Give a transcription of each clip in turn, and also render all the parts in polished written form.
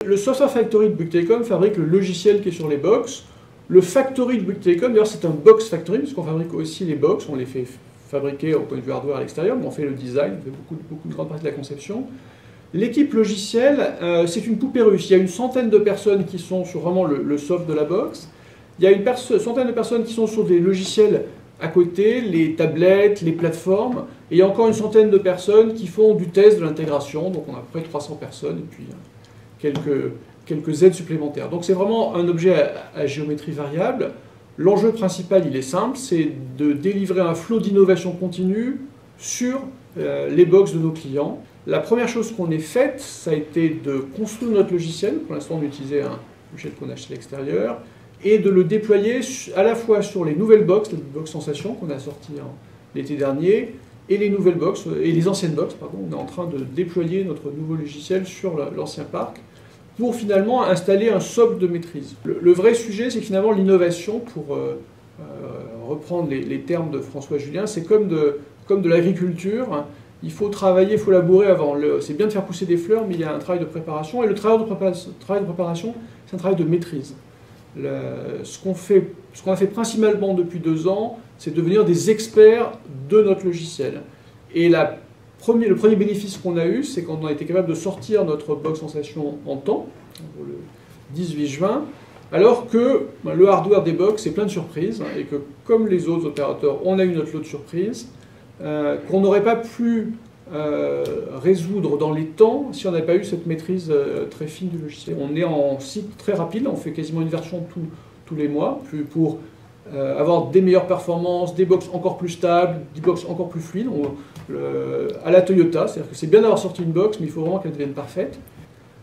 le Software Factory de Bouygues Telecom fabrique le logiciel qui est sur les box. Le Factory de Bouygues Telecom, d'ailleurs, c'est un box factory, puisqu'on fabrique aussi les box, on les fait fabriquer au point de vue hardware à l'extérieur, mais on fait le design, on fait beaucoup de grande partie de la conception. L'équipe logicielle, c'est une poupée russe. Il y a une centaine de personnes qui sont sur vraiment le soft de la box. Il y a une centaine de personnes qui sont sur des logiciels à côté, les tablettes, les plateformes. Et il y a encore une centaine de personnes qui font du test de l'intégration. Donc on a à peu près 300 personnes et puis quelques aides supplémentaires. Donc c'est vraiment un objet à géométrie variable. L'enjeu principal, il est simple, c'est de délivrer un flot d'innovation continue sur les box de nos clients. La première chose qu'on ait faite, ça a été de construire notre logiciel. Pour l'instant, on utilisait un logiciel qu'on a acheté à l'extérieur, et de le déployer à la fois sur les nouvelles box, les box Sensation qu'on a sorties l'été dernier, et les nouvelles box, et les anciennes box, pardon. On est en train de déployer notre nouveau logiciel sur l'ancien parc pour finalement installer un socle de maîtrise. Le vrai sujet, c'est que finalement l'innovation, pour reprendre les termes de François Julien, c'est comme de l'agriculture. Il faut travailler, il faut labourer avant. C'est bien de faire pousser des fleurs, mais il y a un travail de préparation. Et le travail de préparation, c'est un travail de maîtrise. Ce qu'on a fait principalement depuis 2 ans, c'est devenir des experts de notre logiciel. Et le premier bénéfice qu'on a eu, c'est qu'on a été capable de sortir notre box Sensation en temps, le 18 juin, alors que le hardware des box est plein de surprises, et que comme les autres opérateurs, on a eu notre lot de surprises, qu'on n'aurait pas pu résoudre dans les temps si on n'avait pas eu cette maîtrise très fine du logiciel. On est en cycle très rapide, on fait quasiment une version tous les mois pour avoir des meilleures performances, des box encore plus stables, des box encore plus fluides, à la Toyota, c'est-à-dire que c'est bien d'avoir sorti une box, mais il faut vraiment qu'elle devienne parfaite.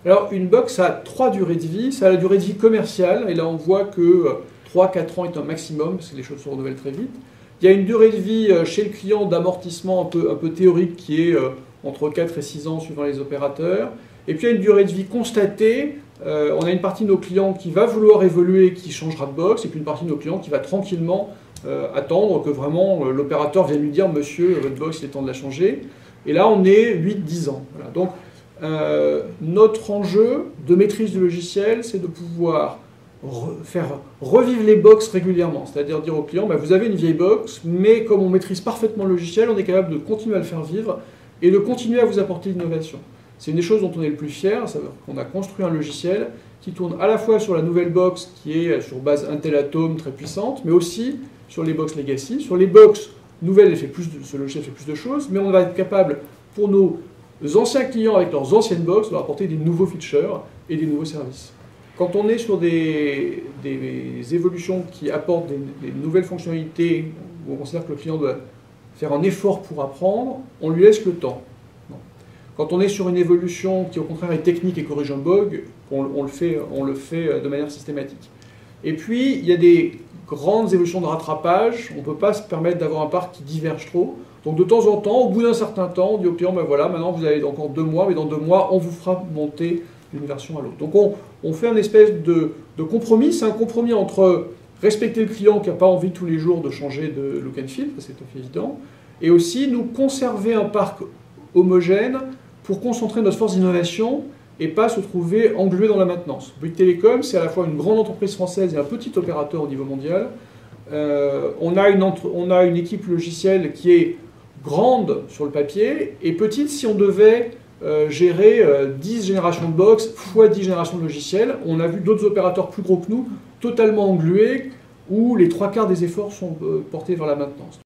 Alors une box a 3 durées de vie, ça a la durée de vie commerciale, et là on voit que 3-4 ans est un maximum, parce que les choses se renouvellent très vite. Il y a une durée de vie chez le client d'amortissement un peu théorique qui est entre 4 et 6 ans suivant les opérateurs. Et puis il y a une durée de vie constatée. On a une partie de nos clients qui va vouloir évoluer, qui changera de box, et puis une partie de nos clients qui va tranquillement attendre que vraiment l'opérateur vienne lui dire « Monsieur, votre box, il est temps de la changer ». Et là, on est 8-10 ans. Voilà. Donc notre enjeu de maîtrise du logiciel, c'est de pouvoir faire revivre les box régulièrement, c'est-à-dire dire au client, vous avez une vieille box, mais comme on maîtrise parfaitement le logiciel, on est capable de continuer à le faire vivre et de continuer à vous apporter l'innovation. C'est une des choses dont on est le plus fier, c'est qu'on a construit un logiciel qui tourne à la fois sur la nouvelle box qui est sur base Intel Atom très puissante, mais aussi sur les box Legacy. Sur les box nouvelles, ce logiciel fait plus de choses, mais on va être capable, pour nos anciens clients avec leurs anciennes box, de leur apporter des nouveaux features et des nouveaux services. Quand on est sur des évolutions qui apportent des nouvelles fonctionnalités, où on considère que le client doit faire un effort pour apprendre, on lui laisse le temps. Quand on est sur une évolution qui au contraire est technique et corrige un bug, on le fait de manière systématique. Et puis, il y a des grandes évolutions de rattrapage, on ne peut pas se permettre d'avoir un parc qui diverge trop. Donc de temps en temps, au bout d'un certain temps, on dit au client, voilà, maintenant vous avez encore 2 mois, mais dans 2 mois, on vous fera monter d'une version à l'autre. Donc on fait un espèce de compromis. C'est un compromis entre respecter le client qui n'a pas envie tous les jours de changer de look and feel, c'est tout à fait évident, et aussi nous conserver un parc homogène pour concentrer notre force d'innovation et pas se trouver englué dans la maintenance. Bouygues Telecom, c'est à la fois une grande entreprise française et un petit opérateur au niveau mondial. On a une équipe logicielle qui est grande sur le papier et petite si on devait gérer 10 générations de box fois 10 générations de logiciels. On a vu d'autres opérateurs plus gros que nous, totalement englués, où les 3/4 des efforts sont portés vers la maintenance.